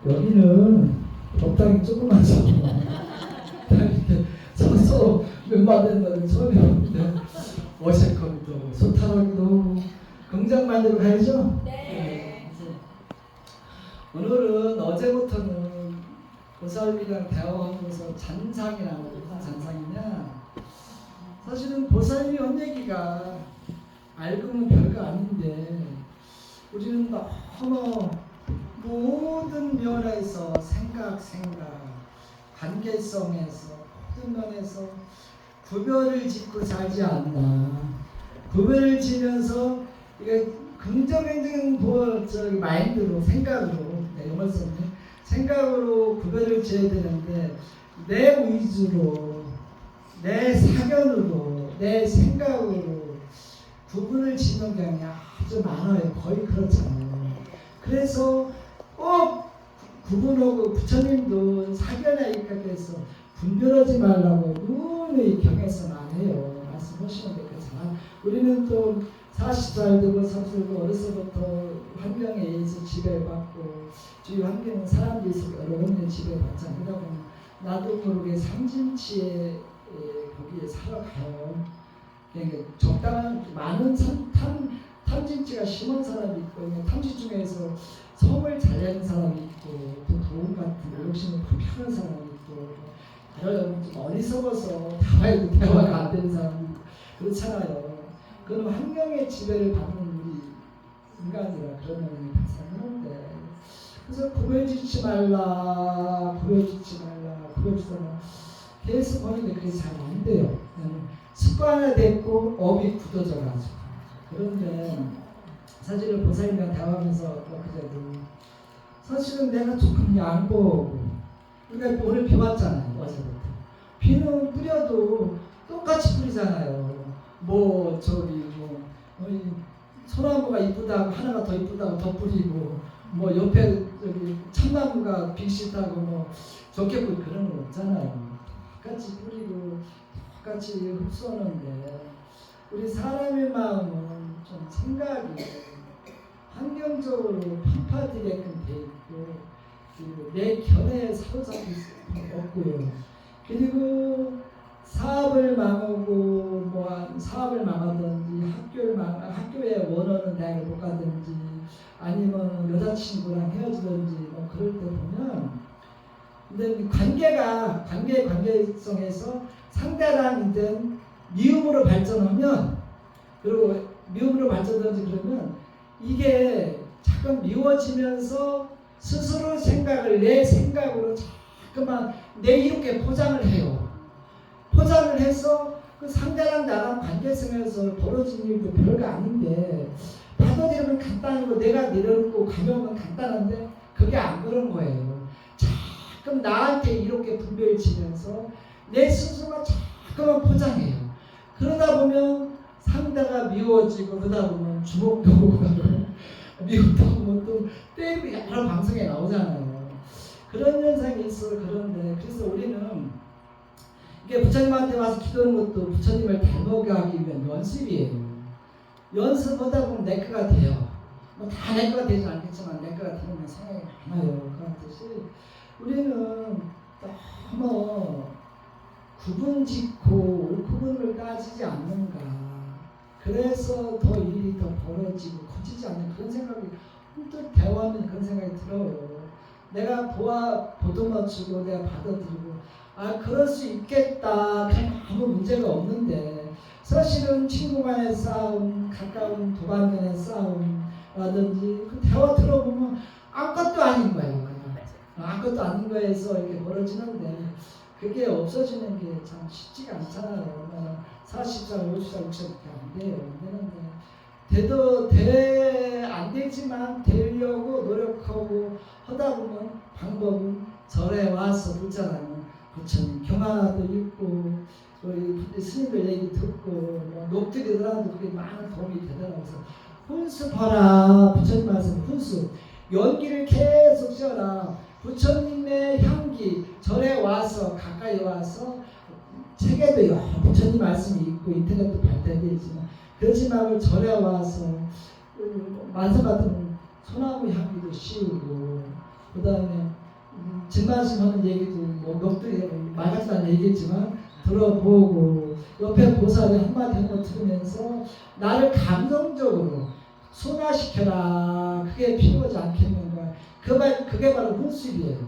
여기는 적당히 조그마죠. 이렇게 서서 몇만 된다는 처음에 오는데 어색하기도 소탈하기도 긍정만으로 가야죠. 네. 오늘은 어제부터는 보살님이랑 대화하면서 잔상이 나오고 무슨 잔상이냐, 사실은 보살님이 한 얘기가 알고 보면 별거 아닌데 우리는 너무 모든 면에서 생각, 관계성에서 모든 면에서 구별을 짓고 살지 않나. 구별을 지면서 이게 긍정적인 마인드로, 생각으로, 생각으로 구별을 지어야 되는데 내 위주로, 내 사견으로, 내 생각으로 구분을 짓는 경향이 아주 많아요. 거의 그렇잖아요. 그래서 꼭 구분하고, 부처님도 사견에 입각해서 분별하지 말라고 눈의 경에서 말해요. 말씀하시는 데 그렇잖아. 우리는 또 40살 되고 30살 어려서부터 환경에 의해서 지배받고, 주위 환경은 사람들이 여러 번의 지배받잖아요. 그러다 보면 나도 모르게 삼진치에 거기에 살아가요. 그러니까 적당한 많은 탐진치가 심한 사람이 있고, 탐지 중에서 성을 잘 내는 사람이 있고, 또 도움 같은 욕심을 불편한 사람이 있고, 좀 어리석어서 대화가 안 되는 사람이 있고, 그렇잖아요. 그건 환경의 지배를 받는 우리 인간이라 그런 면이 발생하는데, 그래서 구별짓지 말라, 계속 보는데 그게 잘 안 돼요. 습관화됐고 업이 굳어져가지고. 그런데 사실은 보살님과 대화하면서 그래도 사실은 내가 조금 양보하고, 그러니까 오늘 비 왔잖아요. 어제부터 비는 뿌려도 똑같이 뿌리잖아요. 소나무가 이쁘다고 하나가 더 이쁘다고 더 뿌리고, 옆에 참나무가 비슷하고 좋게 뿌리고 그런 거 없잖아요. 똑같이 뿌리고 똑같이 흡수하는데, 우리 사람의 마음은 좀 생각이 환경적으로 편파되게끔 돼 있고, 그리고 내 견해에 사로잡힐 수 없고요. 그리고 사업을 망하고 사업을 망하든지 학교에 원하는 대학을 못 가든지 아니면 여자친구랑 헤어지든지 그럴 때 보면, 근데 관계성에서 상대랑 이제 미움으로 발전하면, 그리고 미움으로 발전하든지 그러면 이게 자꾸 미워지면서 스스로 내 생각으로 자꾸만 내 이렇게 포장을 해요. 포장을 해서 그 상대랑 나랑 관계성에서 벌어진 일도 별거 아닌데, 받아들이면 간단하고 내가 내려놓고 가벼우면 간단한데 그게 안 그런 거예요. 자꾸 나한테 이렇게 분별을 지면서 내 스스로가 자꾸만 포장해요. 그러다 보면 상대가 미워지고, 그러다 보면 주먹도 오고 미웠다 보면 또 때리고 여러 방송에 나오잖아요. 그런 현상이 있어요. 그런데 그래서 우리는 이게 부처님한테 와서 기도하는 것도 부처님을 닮아가기 위한 연습이에요. 연습하다 보면 내 거가 돼요. 다 내 거가 되지 않겠지만 내 거가 되는 생각이 많아요. 그런 뜻이, 우리는 너무 구분 짓고 구분을 따지지 않는가. 그래서 더 일이 더 벌어지고 커지지 않는 그런 생각이, 문득 대화하면 그런 생각이 들어요. 내가 보듬어주고 내가 받아들이고, 그럴 수 있겠다. 그냥 아무 문제가 없는데, 사실은 친구 간의 싸움, 가까운 도반 간의 싸움라든지 그 대화 들어보면 아무것도 아닌 거예요. 아무것도 아닌 거에서 이렇게 벌어지는데, 그게 없어지는 게 참 쉽지가 않잖아요. 40살, 50살, 60살밖에 안 돼요. 안 되지만 되려고 노력하고 하다 보면 방법은 절에 와서 붙잖아요. 부처님 경화도 읽고, 스님들 얘기 듣고, 녹두리더라도 그게 많은 도움이 되더라고요. 훈수봐라. 부처님 말씀 훈수. 연기를 계속 씌워라. 부처님의 향기, 절에 와서, 가까이 와서, 책에도 부처님 말씀이 있고 인터넷도 발달되어 있지만, 그러지 말고 절에 와서 만사 같은 소나무 향기도 씌우고, 그 다음에 진말씀하는 얘기도 뭐 넋두리 말같지도 않은 얘기겠지만 들어보고 옆에 보살이 한마디 하는 거 들으면서 나를 감성적으로 순화시켜라. 그게 필요하지 않겠는가. 그게 바로 훈습이에요.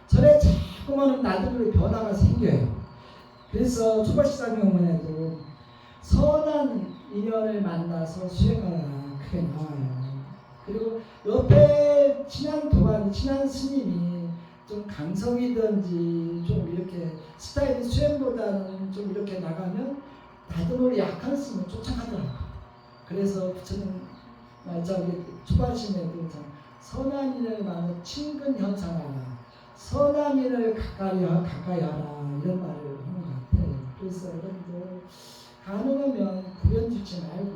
절에 자꾸만 나들의 변화가 생겨요. 그래서 초발시장 경문에도 선한 인연을 만나서 수행하라. 그게 나와요. 그리고 옆에 친한 도반, 친한 스님이 좀 강성이든지 좀 이렇게 스타일이 수행보다는 좀 이렇게 나가면 나도 모르게 약한 스님을 쫓아가더라고요. 그래서 부처님 저기 초발심에도 선한 인을 만나 친근 현상하라. 선한 인을 가까이 하라. 이런 말을 하는 것 같아요. 그래서 여러분들 가능하면 구변 주지 말고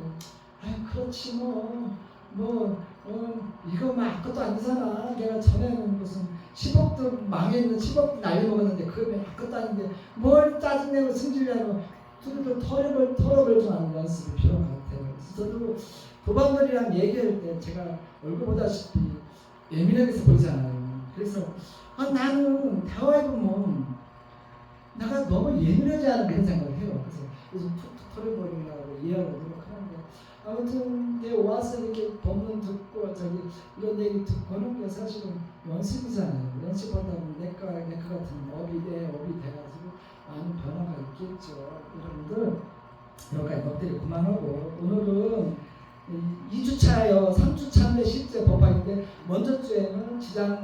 그렇지 이거 아무것도 아니잖아. 내가 전에는 무슨 10억도 망했는 10억도 날려먹었는데 그거 아무것도 아닌데 뭘 짜증내고 승질내고 두루두루 털어볼 줄 아는 연습이 필요한 것 같아요. 저도 도반들이랑 얘기할 때 제가 얼굴 보다시피 예민하게 보이잖아요. 그래서 나는 대화해보면 내가 너무 예민하지 않은 그런 생각을 해요. 그래서 요즘 툭툭 털어버리려고 이해하고 노력하는데 아무튼 내 와서 이렇게 법문 듣고 이런 얘기 듣고 하는 게 사실은 연습이잖아요. 연습하다 보면 내과 같은 업이 돼가지고 많은 변화가 있겠죠. 여러분들 여러 가지 것들이 그만하고 오늘은 2주차예요. 3주차인데 실제 법학인데 먼저 주에는 지장제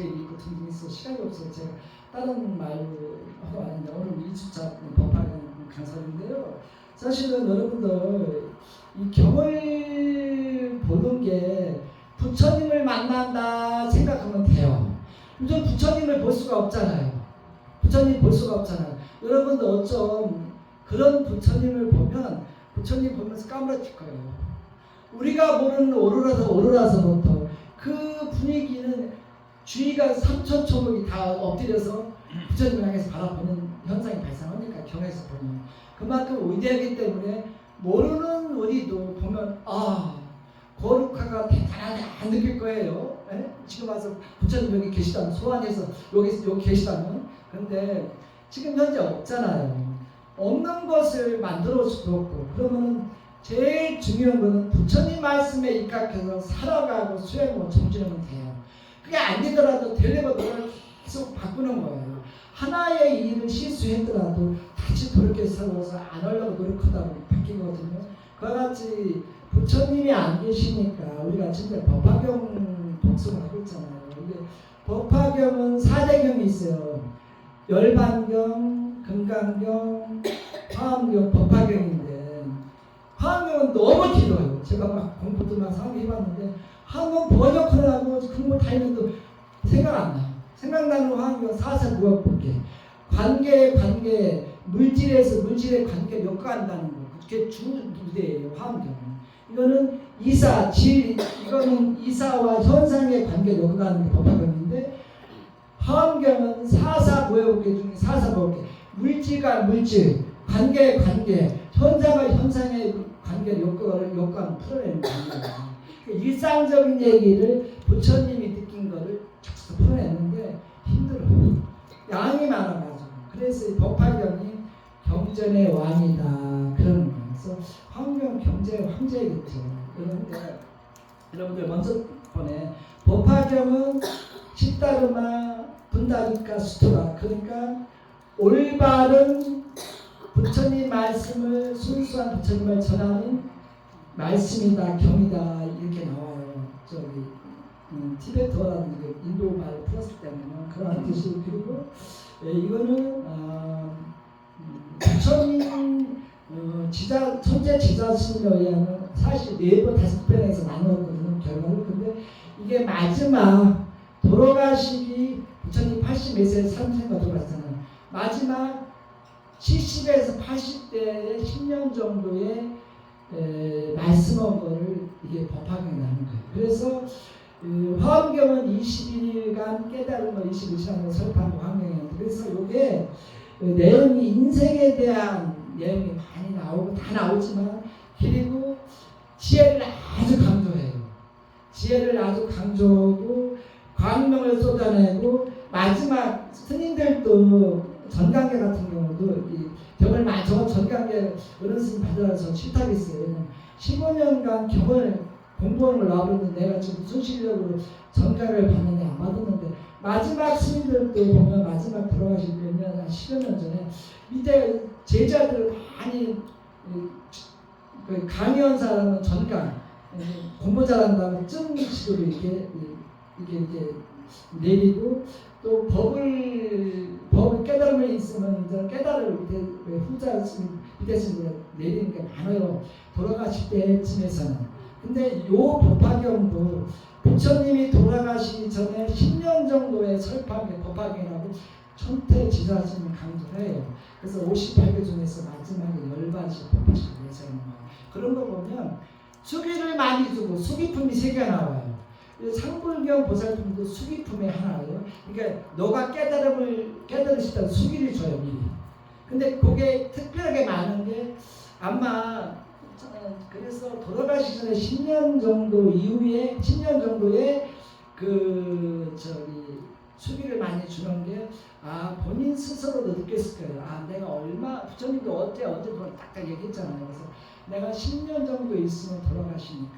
있고 등등이 있어 시간이 없어서 제가 다른 말로 하고 왔는데 오늘 2주차 법학 강사인데요. 사실은 여러분들 이 경을 보는 게 부처님을 만난다 생각하면 돼요. 요즘 부처님을 볼 수가 없잖아요. 부처님 볼 수가 없잖아요. 여러분들 어쩜 그런 부처님을 보면 부처님 보면서 까무러칠 거예요. 우리가 모르는 오로라서부터 그 분위기는 주위가 삼천초목이 다 엎드려서 부처님을 향해서 바라보는 현상이 발생하니까 경에서 보면 그만큼 위대하기 때문에 모르는 우리도 보면 거룩화가 대단하다 안 느낄 거예요. 에? 지금 와서 부처님 여기 계시다면 소환해서 여기 계시다면 그런데 지금 현재 없잖아요. 없는 것을 만들어 수도 없고 그러면 제일 중요한 거는 부처님 말씀에 입각해서 살아가고 수행하고 정진하면 돼요. 그게 안 되더라도 되려고 노력을 계속 바꾸는 거예요. 하나의 일을 실수했더라도 다시 돌이켜 세워서 안 하려고 노력하다 보면 바뀌거든요. 그와 같이 부처님이 안 계시니까 우리가 진짜 법화경 독서를 하고 있잖아요. 이게 법화경은 4대경이 있어요. 열반경, 금강경, 화엄경, 법화경인데 화엄경은 너무 길어요. 제가 막 공부도 막 상의해봤는데 한번 번역하려고 공부 다 했는데 생각 안 나요. 생각나는 화엄경 사사 무엇볼게 관계 물질에서 물질의 관계를 엮어간다는 거. 그게 주무대예요. 화엄경은. 이거는 이거는 이사와 현상의 관계를 엮어가는 게 법화경인데 화엄경은 사사무효계 중에 사사무효계 물질과 물질, 관계, 현상과 현상의 관계를 엮어가는 풀어내는 거예요. 일상적인 얘기를 부처님이 느낀 거를 쫙 풀어내는데 힘들어요. 양이 많아가지고. 그래서 이 법화경이 경전의 왕이다 그런 거예요. 그래서 화엄경 경전의 황제겠죠. 여러분들 먼저 보내 법화경은 십다르마 분다리카 수토라 그러니까 올바른 부처님 말씀을 순수한 부처님을 전하는 말씀이다 경이다 이렇게 나와요. 티베트어라는 인도 말을 풀었을 때는 그런 뜻이 그리고 이거는 부처님 천재 지자신에 의하면 사실 4번 5번에서 나누었거든요. 결과를. 근데 이게 마지막 돌아가시기 부처님 80몇 세 삼생가 돌아갔잖아요. 마지막 70에서 80대의 10년 정도의 말씀한 거를 이게 법화경에 나눈 거예요. 그래서 화엄경은 21일간 깨달은 거 21시간을 설파하는 화엄경이었는데 그래서 이게 내용이 인생에 대한 내용이 많이 나오고 다 나오지만 그리고 지혜를 아주 강조해요. 지혜를 아주 강조하고 광명을 쏟아내고 마지막 스님들도 전강계 같은 경우도 이 경을 많이 저 전강계 어른 스님 받아서 실탑했어요. 15년간 경을 공부하는 걸 나오는데 내가 지금 무슨 실력으로 전강을 받는데 안 받았는데 마지막 스님들도 보면 마지막 들어가실 때면 한 10여 년 전에 밑에 제자들 많이 강의한 사람은 전강 공부 잘한다면 증식으로 이렇게 내리고 또 법을 깨달음이 있으면 이제 깨달을 후자 밑에 스님들 내리는 게 많아요. 돌아가실 때쯤에서는. 근데 요 법화경도 부처님이 돌아가시기 전에 10년 정도의 설파경, 법화경이라고 천태지사스님이 강조를 해요. 그래서 58개 중에서 마지막에 열반씩 법화식 내세우는 거예요. 그런 거 보면 수기를 많이 주고 수기품이 3개가 나와요. 상불경 보살품도 수기품의 하나예요. 그러니까 너가 깨달으시다 수기를 줘요 미리. 근데 그게 특별하게 많은 게 아마 그래서 돌아가시기 전에 10년 정도 이후에 10년 정도의 수기를 많이 주는 게 본인 스스로도 느꼈을 거예요. 내가 얼마 부처님도 어제 딱딱 얘기했잖아요. 그래서 내가 10년 정도 있으면 돌아가시니까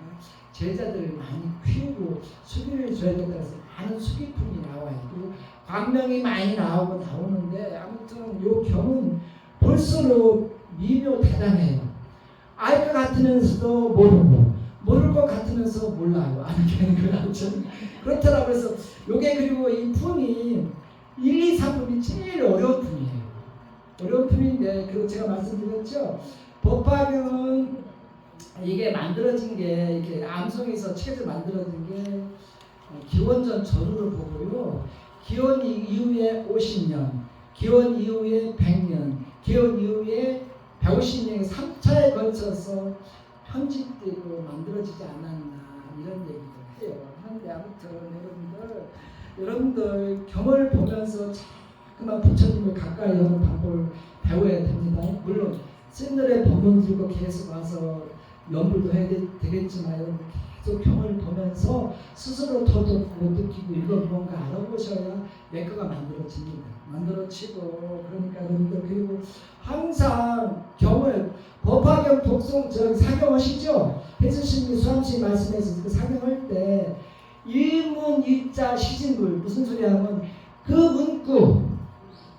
제자들을 많이 키우고 수기를 줘야겠다 해서 많은 수기품이 나와요. 그리고 광명이 많이 나오는데 아무튼 요 경은 볼수록 미묘다단해요. 알 것 같으면서도 모를 것 같으면서 몰라요. 아는 게 그렇죠. 그렇더라고요. 그래서 요게 그리고 이 품이 1, 2, 3품이 제일 어려운 품이에요. 어려운 품인데 그리고 제가 말씀드렸죠. 법화경은 이게 만들어진 게 이렇게 암송에서 책을 만들어진 게 기원전 전후를 보고요. 기원 이후에 50년, 기원 이후에 100년, 기원 이후에 150년의 3차에 걸쳐서 편집되고 만들어지지 않았나 이런 얘기도 해요. 그런데 아무튼 여러분들 경을 보면서 자꾸만 부처님을 가까이 하는 방법을 배워야 됩니다. 물론 스님들의 법문 들고 계속 와서 연구도 해야 되겠지만 여러분 계속 경을 보면서 스스로 더듬고 느끼고 이거 뭔가 알아보셔야 내 거가 만들어집니다. 만들어지고 그러니까 여러분들 그리고 항상 경을 법화경 독송 사경하시죠? 혜수스님이 수암씨 말씀해서 그 사경할 때 일문 일자 시진불 무슨 소리 하면 그 문구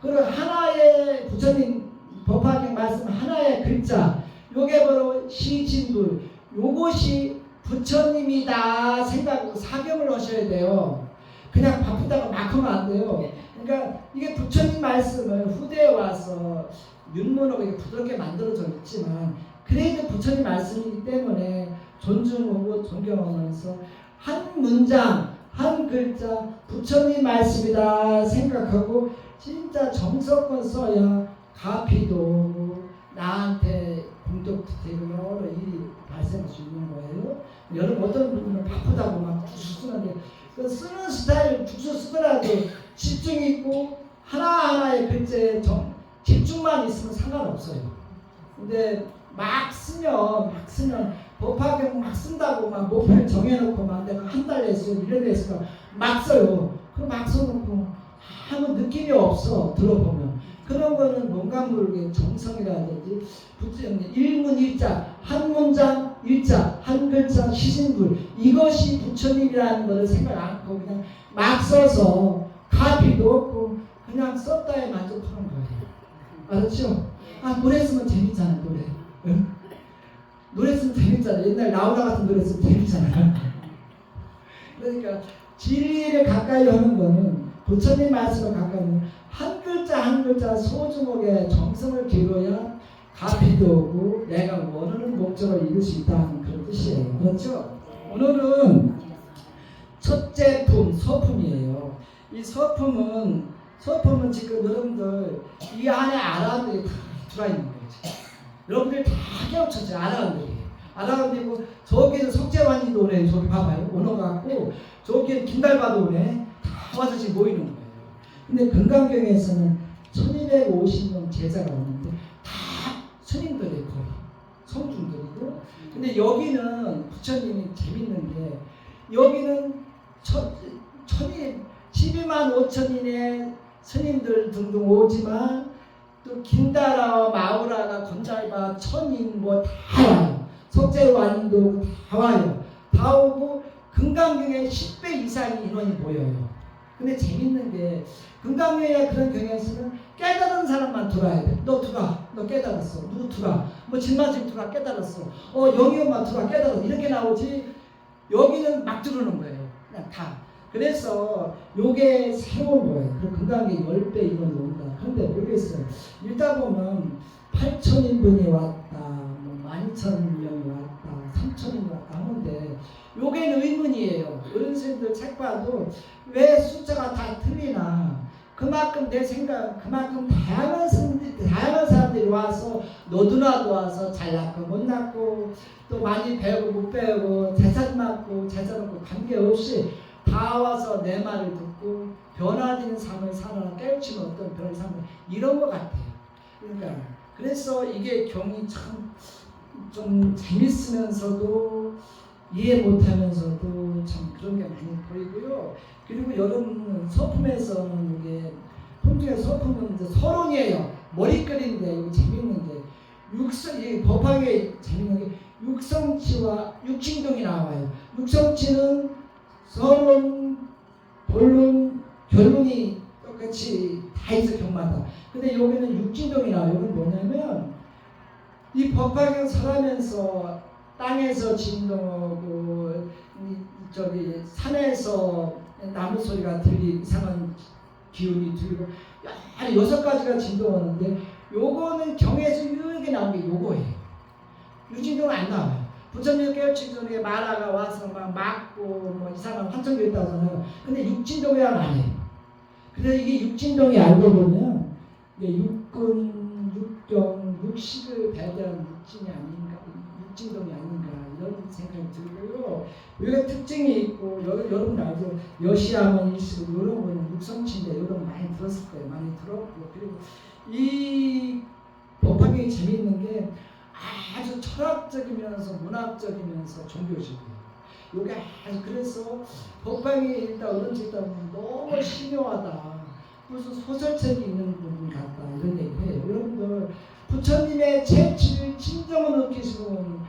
그리고 하나의 부처님 법화경 말씀 하나의 글자 요게 바로 시진불 요것이 부처님이다 생각하고 사경을 하셔야 돼요. 그냥 바쁘다가 막 하면 안 돼요. 그러니까 이게 부처님 말씀을 후대에 와서 윤문호가 이게 부드럽게 만들어져 있지만 그래도 부처님 말씀이기 때문에 존중하고 존경하면서 한 문장 한 글자 부처님 말씀이다 생각하고 진짜 정성껏 써야 가피도 나한테 공덕도 되고 여러 일이 발생할 수 있는 거예요. 여러분 어떤 분은 바쁘다고 막 죽수 쓰는데 그 쓰는 스타일 죽수 쓰더라도 집중 있고 하나하나의 글자에 집중만 있으면 상관없어요. 근데 막 쓰면 법화경 막 쓴다고 막 목표를 정해놓고 막 내가 한 달 냈어요 1년 냈어요 막 써요. 그럼 막 써놓고 아무 느낌이 없어. 들어보면 그런 거는 뭔가 모르게 정성이라든지 일문 일자 한 문장 일자 한 글자 시신불 이것이 부처님이라는 것을 생각 않고 그냥 막 써서 가비도 없고 그냥 썼다에 만족하는 거예요. 알았죠? 노래 쓰면 재밌잖아. 노래 응? 노래 쓰면 재밌잖아. 옛날 라우라 같은 노래 쓰면 재밌잖아. 그러니까 진리를 가까이 하는 거는 부처님 말씀을 가까이 하는 한 글자 한 글자 소중하게 정성을 기울여야 가비도 오고 내가 원하는 목적을 이룰 수 있다는 그런 뜻이에요. 그렇죠? 오늘은 첫째 품 서품이에요. 이 서품은 지금 여러분들 이 안에 아라한들이 다 들어있는 거예요. 여러분들 다 깨우쳤죠. 아라한들이고 저기는 석재환이도 오네. 저기 봐봐요. 오너갖고 저기는 김달바도 오네. 다 와서 지금 모이는 거예요. 근데 금강경에서는 1250명 제자가 오는데 다 스님들의 거의 성중들이고 근데 여기는 부처님이 재밌는 게 여기는 5천인의 스님들 등등 오지만 또 긴다라와 마우라가 건잘바 천인 뭐 다 와요. 속죄완인도 다 와요. 다 오고 금강경에 10배 이상의 인원이 모여요. 근데 재밌는 게 금강경에 그런 경향에서는 깨달은 사람만 들어와야 돼. 너 들어와. 너 깨달았어. 누구 들어와. 뭐 진마집 들어와. 깨달았어. 영희엄마 들어와. 깨달았어. 이렇게 나오지 여기는 막 들어오는 거예요. 그냥 다. 그래서 요게 새로운 거예요. 그리고 금강경에 10배 인원이 온다. 그런데 모르겠어요. 읽다 보면 8천인분이 왔다. 뭐 12,000명이 왔다. 3천인이 왔다 하는데 요게는 의문이에요. 어른들 책 봐도 왜 숫자가 다 틀리나. 그만큼 내 생각, 그만큼 다양한 사람들이 와서 너도나도 와서 잘났고 못났고 또 많이 배우고 못 배우고 재산 많고 재산 없고 관계없이 다 와서 내 말을 듣고 변화되는 삶을 살아라. 깨우치면 어떤 변화의 삶을 이런 것 같아요. 그러니까 그래서 이게 경이 참 좀 재밌으면서도 이해 못하면서도 참 그런 게 많이 보이고요. 그리고 여러분 서품에서는 이게 품중에 서품은 이제 서론이에요. 머리글인데 이거 재밌는 게 이 법학에 재밌는 게 육성치와 육진동이 나와요. 육성치는 서론, 본론, 결론이 똑같이 다 있어 경마다. 근데 여기는 육진동이 나와요. 이건 뭐냐면 이 법학을 설하면서 땅에서 진동하고 저기 산에서 나무 소리가 들리 이상한 기운이 들고 6가지가 진동하는데 요거는 경에서 유일하게 나온 게 요거예요. 유진동은 안 나와요. 부처님 깨우치기 전에 마라가 와서 막 맞고 뭐 이상한 환청도 있다고 하잖아요. 근데 육진동이야 안 해요. 그래서 이게 육진동이 알고 보면 이게 육군, 육경, 육식을 배대한 육진이 아닌가, 육진동이 아닌가 이런 생각이 들고요. 여기가 특징이 있고 여러분 알죠? 여시아문 일식 이런 거는 육성치인데 이런 거 많이 들었을 거예요. 많이 들었고 그리고 이 법학이 재미있는 게 아주 철학적이면서 문학적이면서 종교적이에요. 요게 아주 그래서 법학이 일단 어른들 있다 보면 너무 신묘하다. 무슨 소설책이 있는 부분 같다 이런 얘기해요. 여러분들 부처님의 채취를 진정을 느끼시는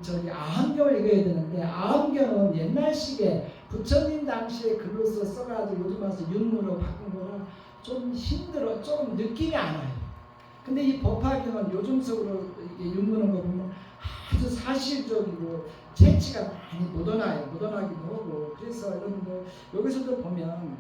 저기 아함경을 읽어야 되는데 아함경은 옛날식에 부처님 당시에 글로서 써가지고 요즘 와서 윤문으로 바꾼 거라 좀 힘들어, 조금 느낌이 안 와요. 근데 이 법화경은 요즘식으로 윤문한 거 보면 아주 사실적이고 채취가 많이 묻어나기도 하고 그래서 여러분들 여기서도 보면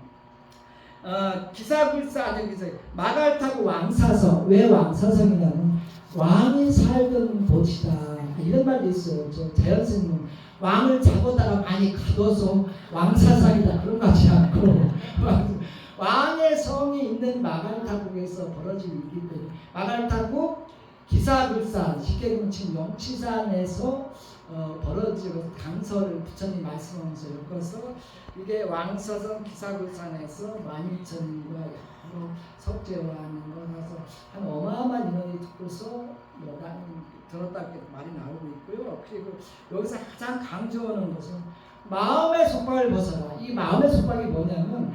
기사불사 아니 마갈타고 왕사성. 왜 왕사성이냐면 왕이 살던 곳이다 이런 말도 있어요. 저 자연스님 왕을 잡아다가 많이 가둬서 왕사성이다 그런 거 같지 않고 왕의 성이 있는 마갈타국에서 벌어진 일이기 때문에 마갈타국 기사불사 쉽게 보면 지금 영치산에서 벌어지고 강서를 부처님 말씀하면서 엮어서 이게 왕서성 기사굴산에서 12,000인과 여러 석재와하는 거라서 한 어마어마한 인원이 듣고서 들었다 이렇게 말이 나오고 있고요. 그리고 여기서 가장 강조하는 것은 마음의 속박을 벗어라. 이 마음의 속박이 뭐냐면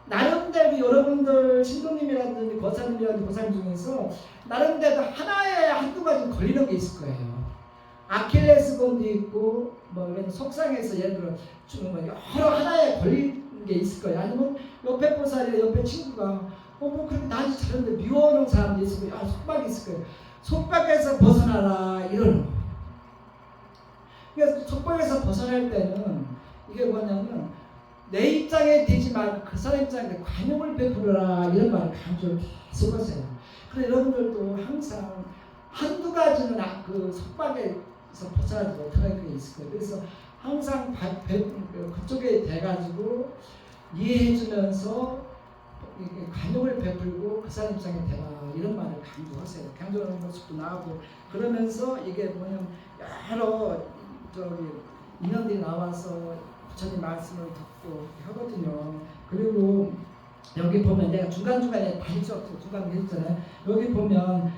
나름대로 여러분들 신도님이라든지 거사님이라든지 보살 중에서 나름대로 하나에 한두 가지 걸리는 게 있을 거예요. 아킬레스건도 있고 뭐 속상해서 예를 들어 여러 하나에 걸리는 게 있을 거예요. 아니면 옆에 보살이나 옆에 친구가 뭐 그렇게 나한테 잘하는데 미워하는 사람도 있을 거예요. 속박이 있을 거예요. 속박에서 벗어나라 이러는 거예요. 그래서 속박에서 벗어날 때는 이게 뭐냐면 내 입장에 되지 말고 그 사람 입장에 관용을 베풀어라 이런 말을 강조를 계속 하세요. 그래서 여러분들도 항상 한두 가지는 그 속박에서 벗어나지 못하는 게 있을 거예요. 그래서 항상 그쪽에 대가지고 이해해주면서 관용을 베풀고 그 사람 입장에 대라 이런 말을 강조하세요. 강조하는 모습도 나오고 그러면서 이게 뭐냐면 여러 인원들이 나와서 부처님 말씀을 듣고 하거든요. 그리고 여기 보면 내가 중간중간에 다 읽었죠. 중간에 했잖아요. 여기 보면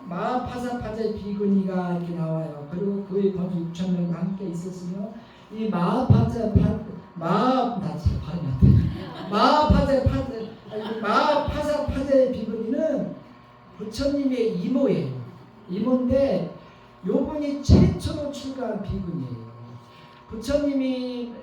마하파사파제 비구니가 이렇게 나와요. 그리고 그의 건주 6,000명과 함께 있었으며 이 나 진짜 발음이 안 돼. 마하파사파제 비구니는 부처님의 이모예요. 이모인데 요분이 최초로 출가한 비구니예요. 부처님이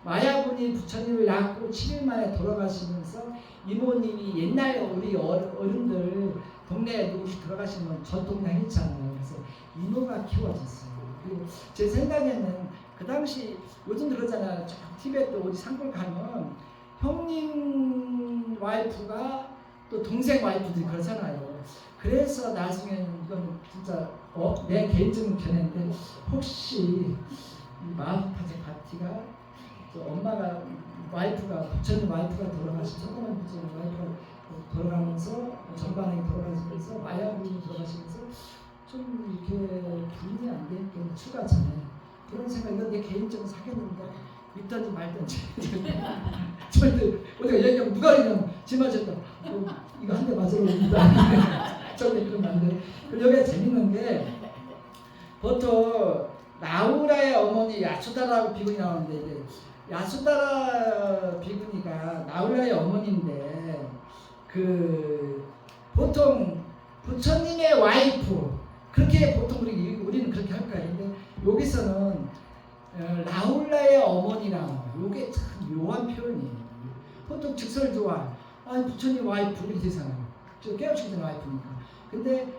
마야분이 부처님을 낳고 7일 만에 돌아가시면서 이모님이 옛날 우리 어른들 동네에 누구씩 들어가시면 전통량 있잖아요. 그래서 이모가 키워졌어요. 그리고 제 생각에는 그 당시 요즘 그러잖아요. 티베트 어디 산골 가면 형님 와이프가 또 동생 와이프들이 그러잖아요. 그래서 나중에는 이건 진짜 내 개인적인 견해인데 혹시 마하파제 파티가 엄마가 와이프가 부처님 와이프가 돌아가시고 성공한 부처님 와이프가 돌아가면서 전반에 돌아가시면서 마야분이 돌아가시면서 좀 이렇게 부인이 안 되니까 추가잖아요. 그런 생각 이건 내 개인적인 사견인데 믿든지 말든지 절대 어디가 얘기하면 누가 그냥 지마졌다 이거 한 대 맞으러 옵니다. 절대 그러면 안 돼. 그리고 여기가 재밌는 게 보통 나우라의 어머니 야수다라고 비군이 나오는데 이제 야수다라 비구니가 나울라의 어머니인데 보통 부처님의 와이프 그렇게 보통 우리는 그렇게 할 거예요. 근데 여기서는 나울라의 어머니라 이게 참 묘한 표현이에요. 보통 직설 좋아 부처님 와이프 이렇게 되잖아요. 저 깨우치기 와이프니까. 근데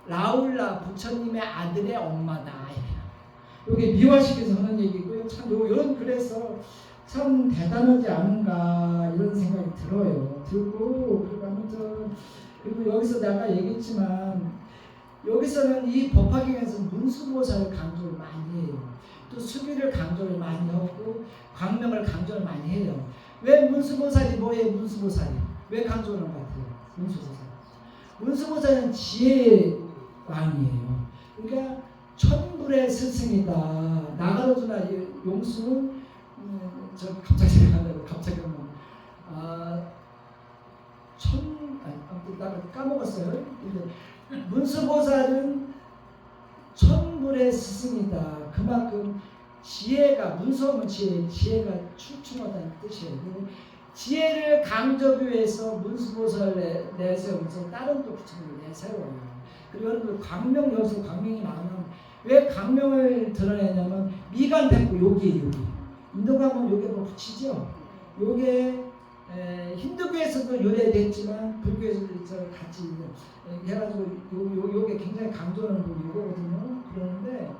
라울라 부처님의 아들의 엄마다. 이게 미화시켜서 하는 얘기고요. 참 이런 그래서 참 대단하지 않은가 이런 생각이 들어요. 그리고 아무튼 그리고 여기서 내가 얘기했지만 여기서는 이 법화경에서 문수보살을 강조를 많이 해요. 또 수비를 강조를 많이 하고 광명을 강조를 많이 해요. 왜 문수보살이 뭐예요? 문수보살이 왜 강조하는 것 같아요? 문수보살은 지혜의 왕이에요. 그러니까 천불의 스승이다. 나가로주나 용수는 저 갑자기 생각나요. 갑자기 아무튼 나 까먹었어요. 문수보살은 천불의 스승이다. 그만큼 지혜가 문수하면 지혜가 출중하다는 뜻이에요. 지혜를 강조하기 위해서 문수보살을 내세우면서 다른 또 부처님을 내세워요. 그리고 여러분 광명 여기서 광명이 나오면 왜 광명을 드러내냐면 미간 백구 여기에요. 여기 인도 가면 요게 뭐 붙이죠. 요게 힌두교에서도 유래됐지만 불교에서도 같이 해가지고 요게 굉장히 강조하는 부분이 요거거든요. 그러는데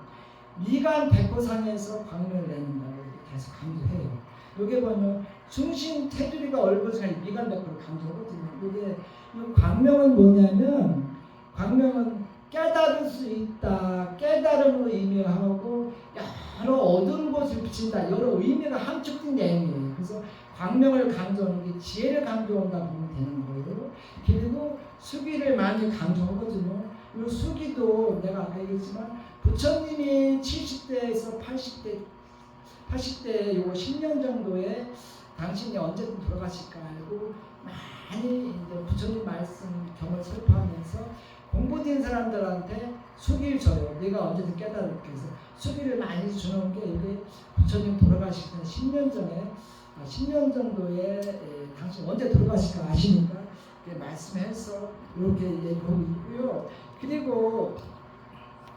미간 백호상에서 광명을 내는다고 계속 강조해요. 요게 보면 중심 테두리가 얼굴상에 미간 백호를 강조하거든요. 요게 이 광명은 뭐냐면 광명은 깨달을 수 있다. 깨달음을 의미하고 여러 어두운 곳을 비친다. 여러 의미가 함축된 내용이에요. 그래서 광명을 강조하는 게 지혜를 강조한다 보면 되는 거예요. 그리고 수기를 많이 강조하거든요. 이 수기도 내가 아까 얘기했지만 부처님이 70대에서 80대 요거 10년 정도에 당신이 언제든 돌아가실까 알고 많이 이제 부처님 말씀 경을 설파하면서 공부된 사람들한테 수기를 줘요. 내가 언제든 깨달을게. 그래서 수기를 많이 주는 게 이게 부처님 돌아가실 때 10년 전에 10년 정도에 당신 언제 돌아가실까 아시니까 말씀해서 이렇게 얘기하고 있고요. 그리고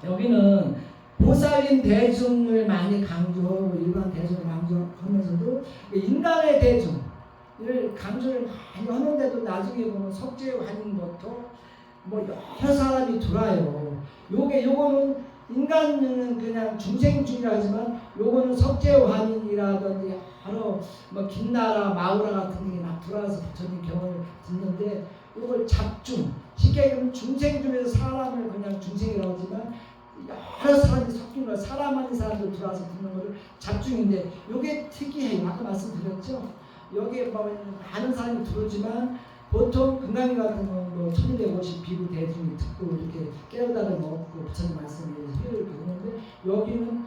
여기는 보살인 대중을 많이 강조하고 일반 대중을 강조하면서도 인간의 대중을 강조를 많이 하는데도 나중에 보면 석재환인부터 뭐 여러 사람이 들어와요. 요거는 인간은 그냥 중생중이라 하지만 요거는 석재환인이라든지 여러 뭐 김나라 마우라 같은 게 막 들어와서 부처님 경험을 듣는데 요걸 잡중 쉽게 얘기하면 중생 중에서 사람을 그냥 중생이라고 하지만 여러 사람이 섞인 거 사람 아닌 사람들 들어와서 듣는 거를 잡중인데 요게 특이해요. 아까 말씀드렸죠. 여기에 보면 많은 사람이 들어오지만 보통 금강이 같은 경우는 1250 비구 대중이 듣고 이렇게 깨어다를 먹고 부처님 말씀을 이렇게 하는데 여기는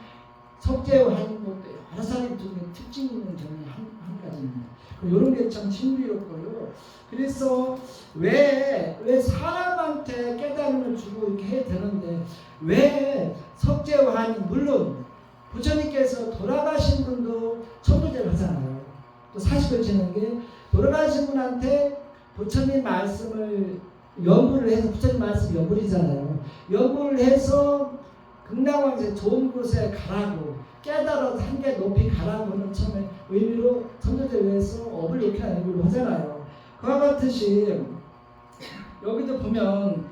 석재환인 것도 여러 사람이 듣는 특징 있는 경우는 한 가지입니다. 이런 게 참 신비롭고요. 그래서 왜 사람한테 깨달음을 주고 이렇게 해야 되는데 왜 석재환인 물론 부처님께서 돌아가신 분도 천도제를 또 40을 지는 게 돌아가신 분한테 부처님 말씀을 연구를 해서 부처님 말씀 연구이잖아요. 연구를 해서 극락왕제 좋은 곳에 가라고 깨달아서 한계 높이 가라고는 처음에 의미로 선조들 위해서 업을 높이라는 의미로 하잖아요. 그와 같듯이 여기도 보면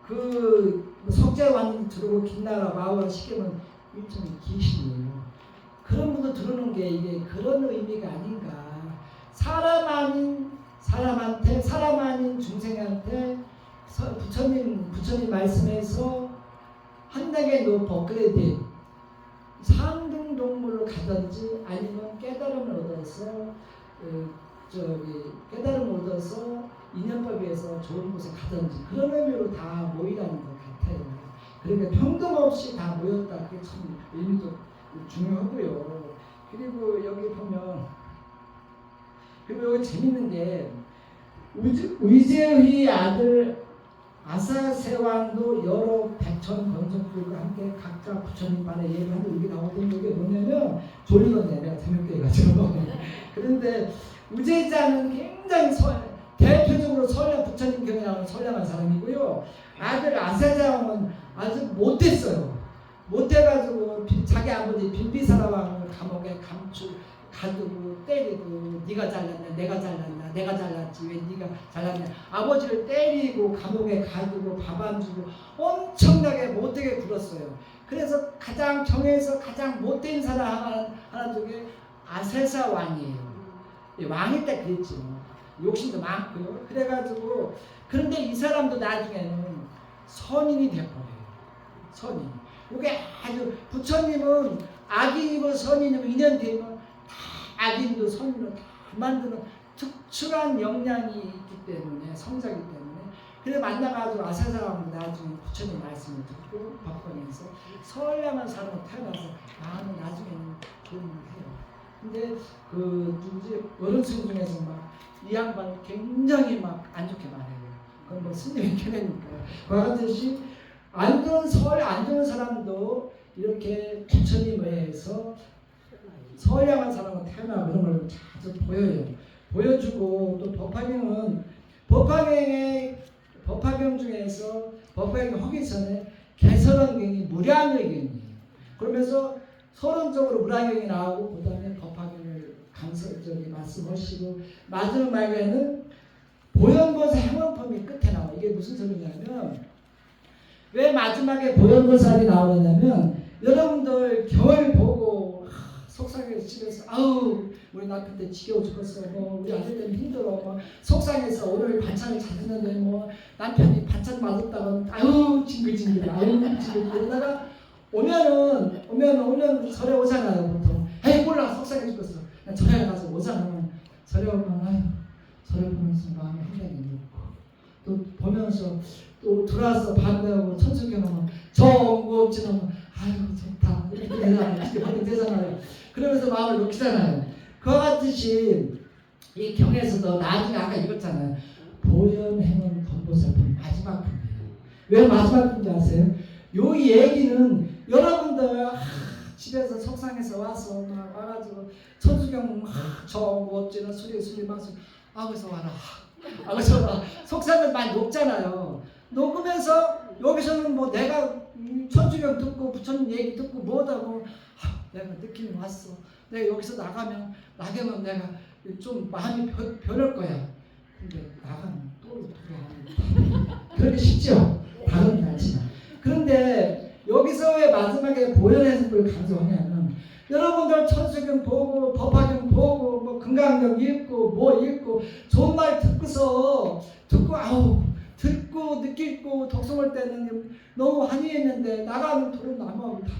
그 석재왕 들어오고 김나라 마우라 시키면 일종의 귀신이에요. 그런 분도 들어오는 게 이게 그런 의미가 아닌가. 사람 아닌 중생한테 부처님 말씀에서 한 단계 높 업그레이드 상등 동물로 가든지 아니면 깨달음을 얻어서 깨달음을 얻어서 인연법에서 좋은 곳에 가든지 그런 의미로 다 모이라는 것 같아요. 그러니까 평등 없이 다 모였다. 그게 참 의미도 중요하고요. 그리고 여기 보면 그리고 여기 재밌는 게 의제의 아들 아사세왕도 여러 백천 건축들과 함께 각자 부처님만의 예를 하고 이게 나오던 게 뭐냐면 졸리던데 내가 재밌게 해가지고 그런데 우제자는 굉장히 대표적으로 부처님 경에 나오는 선량한 사람이고요. 아들 아사세왕은 아주 못했어요. 못해가지고 자기 아버지 빈비사라왕을 감옥에 가두고 때리고 네가 잘났냐 내가 잘났냐 내가 잘났지 왜 네가 잘났냐 아버지를 때리고 감옥에 가두고 밥 안 주고 엄청나게 못되게 굴었어요. 그래서 가장 경에서 가장 못된 사람 하나 중에 아세사 왕이에요. 왕일 때 그랬죠. 욕심도 많고요. 그래가지고 그런데 이 사람도 나중에는 선인이 돼버려요. 선인. 이게 아주 부처님은 악인이고 선인이고 인연 되면 악인도 선인도 다 만드는 특출한 역량이 있기 때문에 성자기 때문에 그래 만나가지고 아사사왕은 나중에 부처님 말씀을 듣고 법권에서 선량한 사람으로 태어나서 마음은 나중에는 도움을 해요. 근데 그 누구지 어른승 중에서 막 이 양반 굉장히 막 안 좋게 말해요. 그건 뭐 스님의 견해니까. 그와 같이 안 좋은 사람도 이렇게 부처님에 의해서 선량한 사람은 태어나고 그런 걸 자주 보여요. 보여주고 또 법화경 중에서 법화경 하기 전에 개설원경이 무량의경이에요. 그러면서 서론적으로 무량의경이 나오고 그 다음에 법화경을 강설적인 말씀하시고 마지막 말에는 보현보살 행원품이 끝에 나와요. 이게 무슨 소리냐면 왜 마지막에 보현보살이 나오냐면 여러분들 경을 보고 속상해서 집에서 아우 우리 남편 때 지겨워 죽었어 뭐 우리 아들 때문에 힘들어 뭐 속상해서 오늘 반찬을 찾았는데 뭐 남편이 반찬 맛없다고 아우 징글징글 아우 징글징글 이러다가 오면 절에 오잖아요. 보통 에이 몰라 속상해 죽었어 절에 가서 오잖아. 절에 오면 아유 절에 보면서 마음에 한량이 놓고 또 보면서 또 들어와서 반대하고 천수경하면 정구업지는 아유 좋다 이렇게 되잖아요. 그러면서 마음을 놓기잖아요. 그와 같이 이 경에서도 나중에 아까 읽었잖아요. 보현행은 건보살품 마지막 품이에요. 왜 마지막 품인지 아세요? 요 얘기는 여러분들 집에서 속상해서 와서 막 와가지고 천수경 정구업지는 술이 마시고 아그서 와라 아그서 와라 속상은 많이 녹잖아요. 녹으면서 여기서는 뭐 내가 천주경 듣고 부처님 얘기 듣고 뭐하다고 내가 느낌이 왔어. 내가 여기서 나가면 내가 좀 마음이 변할 거야. 근데 나가면 또 돌아오는 그렇게 쉽죠? 다른 않지만. 그런데 여기서 왜 마지막에 보현해석을 강조하냐면 여러분들 천수경 보고 법화경 보고 뭐 금강경 읽고 뭐 읽고 좋은 말 듣고 아우 듣고 느끼고 독성할 때는 너무 한이했는데 나가면 도로 남아오고 다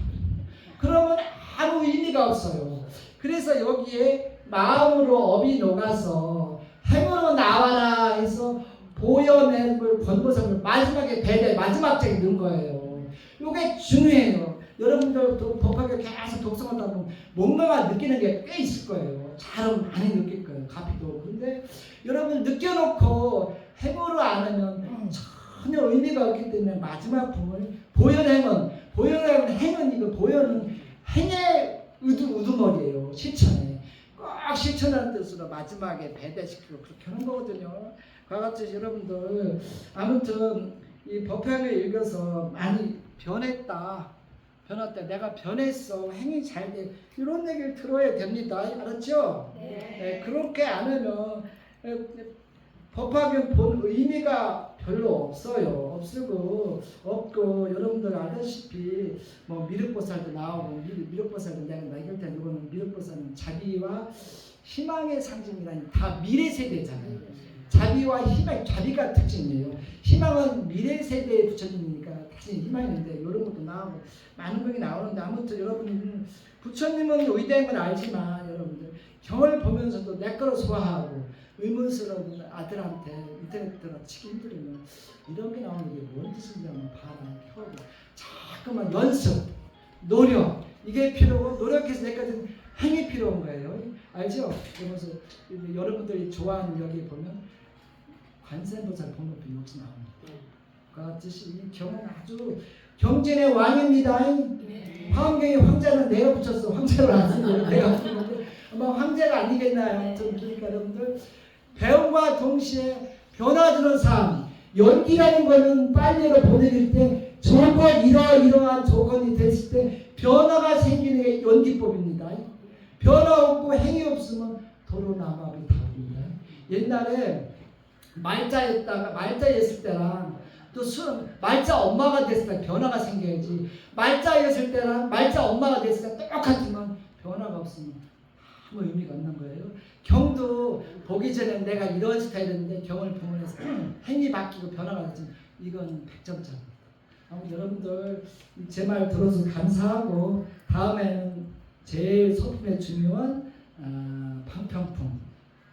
그러면 아무 의미가 없어요. 그래서 여기에 마음으로 업이 녹아서 행으로 나와라 해서 보현행을 권보살을 마지막에 배대 마지막 장에 넣은 거예요. 이게 중요해요. 여러분들 법화경 계속 독성하다 보면 뭔가가 느끼는 게 꽤 있을 거예요. 잘은 많이 느낄 거예요. 가피도. 근데 여러분 느껴놓고 행으로 안 하면 전혀 의미가 없기 때문에 마지막 부분을 보현행은 행은 이거 보현은 행의 우두머리예요. 실천에 꼭 실천하는 뜻으로 마지막에 배대시키고 그렇게 하는 거거든요. 그와 같이 여러분들 아무튼 이 법화를 읽어서 많이 변했다. 내가 변했어. 행위 잘 돼. 이런 얘기를 들어야 됩니다. 알았죠? 네. 그렇게 안 하면 법화경 본 의미가 별로 없어요. 없고 여러분들 알다시피 뭐 미륵보살도 나오고 미륵보살도 내가 얘기할 때 이거는 미륵보살은 자비와 희망의 상징이라니 다 미래 세대잖아요. 자비와 희망, 자비가 특징이에요. 희망은 미래 세대에 붙여지니까 다시 희망인데 이런 것도 나오고 많은 것이 나오는데 아무튼 여러분 부처님은 위대한 건 알지만 여러분들 경을 보면서도 내 거로 소화하고 의문스러운 아들한테 인터넷 들어 치기 힘들으면 이런 게 나오는 게 뭔 뜻인지 한번 봐라. 펴고 자꾸만 연습, 노력 이게 필요고 노력해서 내까지 행이 필요한 거예요. 알죠? 그러면서 여러분들이 좋아하는 여기 보면 관세음보살 본업이 여기서 나옵니다. 그 같이 이 경은 아주 경전의 왕입니다. 화엄경의 황자는 내가 붙였어. 황자를 안 쓰고 내가 붙인 건데 아마 황자가 아니겠나요? 아무튼 그러니까 여러분들 배움과 동시에 변화주는 삶 연기라는 거는 빨래로 보내릴 때 조건 이러한 조건이 됐을 때 변화가 생기는 게 연기법입니다. 변화 없고 행위 없으면 도로 남합이 다릅니다. 옛날에 말자였을 때랑 또 말자 엄마가 됐을 때 변화가 생겨야지 말자였을 때랑 말자 엄마가 됐을 때 똑같지만 변화가 없으면 아무 의미가 없는 거예요. 경도 보기 전에 내가 이런 스타일인데 경을 보면서 행위 바뀌고 변화가 됐지만 이건 100점짜리입니다. 아무튼 여러분들 제 말 들어서 감사하고 다음에는 제일 소품에 중요한 방평품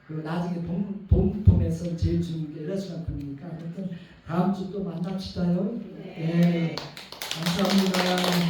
그 나중에 본품에서 제일 중요한 게 에러스만품이니까 아무튼 다음 주 또 만납시다요. 네. 감사합니다.